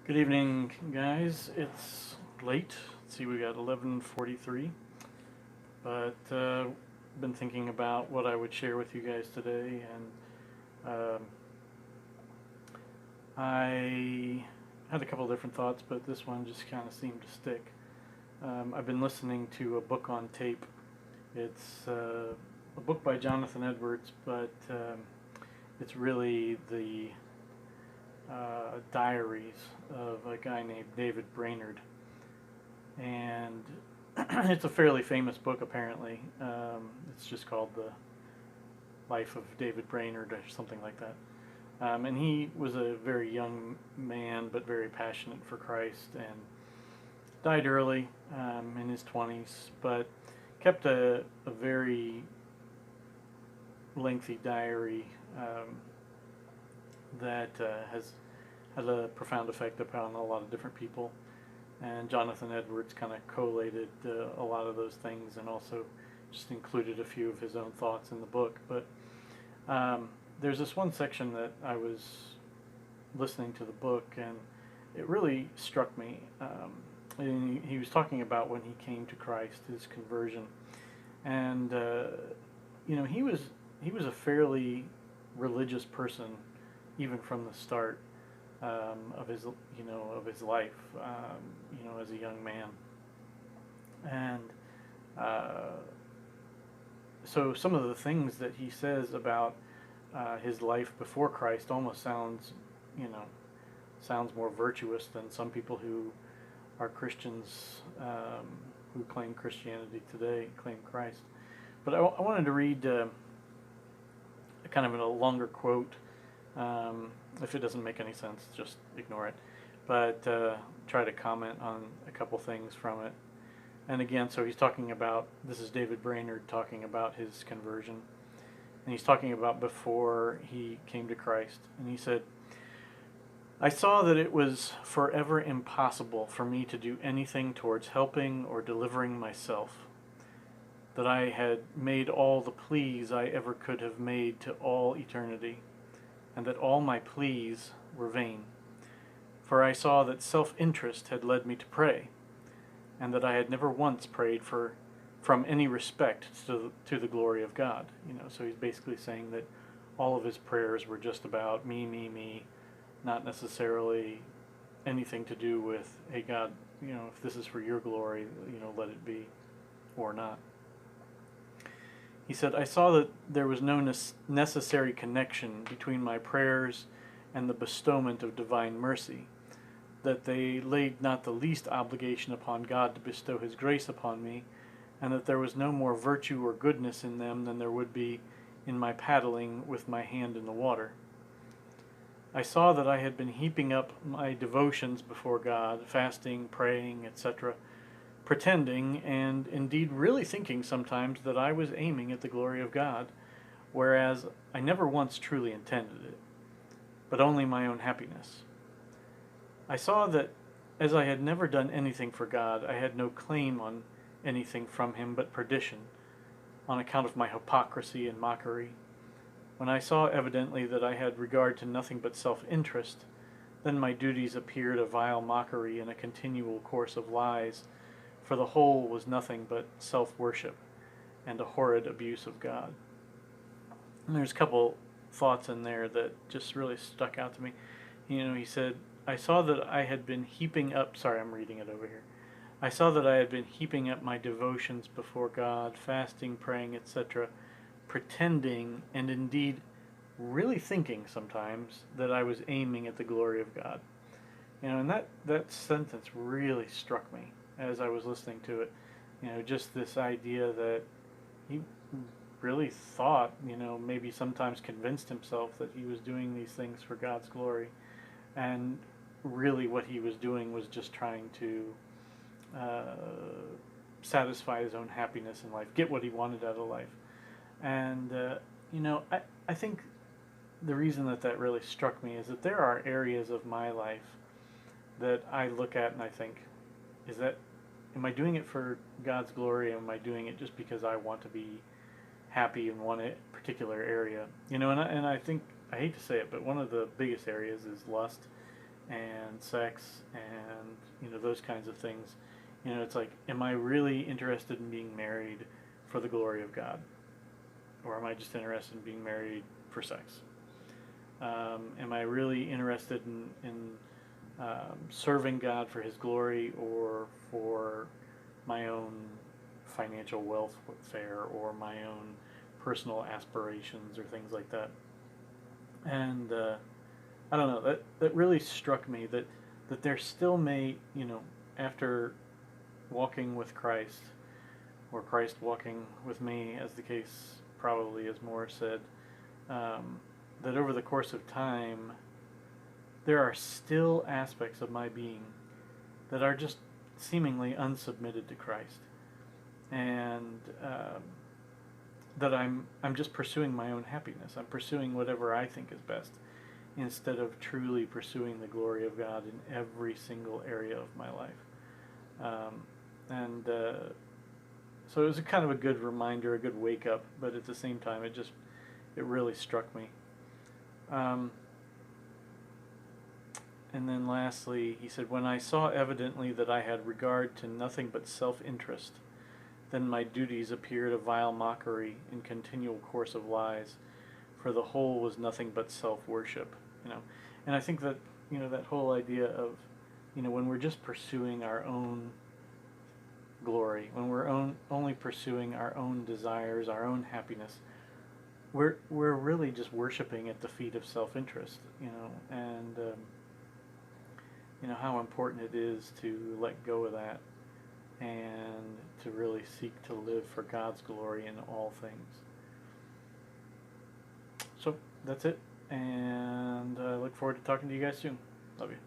Good evening, guys. It's late. Let's see, we got 11:43, but been thinking about what I would share with you guys today, and I had a couple different thoughts, but this one just kind of seemed to stick. I've been listening to a book on tape. It's a book by Jonathan Edwards, but it's really the diaries of a guy named David Brainerd, and it's a fairly famous book apparently. It's just called The Life of David Brainerd or something like that. And he was a very young man, but very passionate for Christ, and died early in his 20s, but kept a very lengthy diary that has had a profound effect upon a lot of different people. And Jonathan Edwards kind of collated a lot of those things and also just included a few of his own thoughts in the book. But there's this one section that I was listening to the book, and it really struck me. And he was talking about when he came to Christ, his conversion, and he was a fairly religious person, even from the start of his life, as a young man, and uh, so some of the things that he says about his life before Christ almost sounds more virtuous than some people who are Christians, who claim Christianity today, claim Christ. But I wanted to read kind of a longer quote. If it doesn't make any sense, just ignore it. But try to comment on a couple things from it. And again, so he's talking about, this is David Brainerd talking about his conversion. And he's talking about before he came to Christ. And he said, I saw that it was forever impossible for me to do anything towards helping or delivering myself, that I had made all the pleas I ever could have made to all eternity, and that all my pleas were vain. For I saw that self-interest had led me to pray, and that I had never once prayed from any respect to the glory of God. So he's basically saying that all of his prayers were just about me, me, me, not necessarily anything to do with, hey God, if this is for your glory, let it be, or not. He said, I saw that there was no necessary connection between my prayers and the bestowment of divine mercy, that they laid not the least obligation upon God to bestow his grace upon me, and that there was no more virtue or goodness in them than there would be in my paddling with my hand in the water. I saw that I had been heaping up my devotions before God, fasting, praying, etc., pretending, and indeed really thinking sometimes that I was aiming at the glory of God, whereas I never once truly intended it, but only my own happiness. I saw that as I had never done anything for God, I had no claim on anything from him but perdition, on account of my hypocrisy and mockery. When I saw evidently that I had regard to nothing but self-interest, then my duties appeared a vile mockery and a continual course of lies, for the whole was nothing but self-worship and a horrid abuse of God. And there's a couple thoughts in there that just really stuck out to me. He said, I saw that I had been heaping up, sorry, I'm reading it over here. I saw that I had been heaping up my devotions before God, fasting, praying, etc., pretending, and indeed really thinking sometimes that I was aiming at the glory of God. And that sentence really struck me as I was listening to it. Just this idea that he really thought, maybe sometimes convinced himself that he was doing these things for God's glory. And really what he was doing was just trying to satisfy his own happiness in life, get what he wanted out of life. And, I think the reason that really struck me is that there are areas of my life that I look at and I think, am I doing it for God's glory? Or am I doing it just because I want to be happy in one particular area? And I think, I hate to say it, but one of the biggest areas is lust and sex and those kinds of things. It's like, am I really interested in being married for the glory of God, or am I just interested in being married for sex? Am I really interested in serving God for His glory, or for my own financial welfare, or my own personal aspirations, or things like that? And I don't know. That really struck me, that there still may, after walking with Christ, or Christ walking with me, as the case probably is more said, that over the course of time, there are still aspects of my being that are just seemingly unsubmitted to Christ, and that I'm just pursuing my own happiness. I'm pursuing whatever I think is best, instead of truly pursuing the glory of God in every single area of my life. And so it was a kind of a good reminder, a good wake up, but at the same time, it really struck me. And then lastly, he said, when I saw evidently that I had regard to nothing but self-interest, then my duties appeared a vile mockery and continual course of lies, for the whole was nothing but self-worship. And I think that, that whole idea of, when we're just pursuing our own glory, when we're only pursuing our own desires, our own happiness, we're really just worshiping at the feet of self-interest, and how important it is to let go of that, and to really seek to live for God's glory in all things. So that's it, and I look forward to talking to you guys soon. Love you.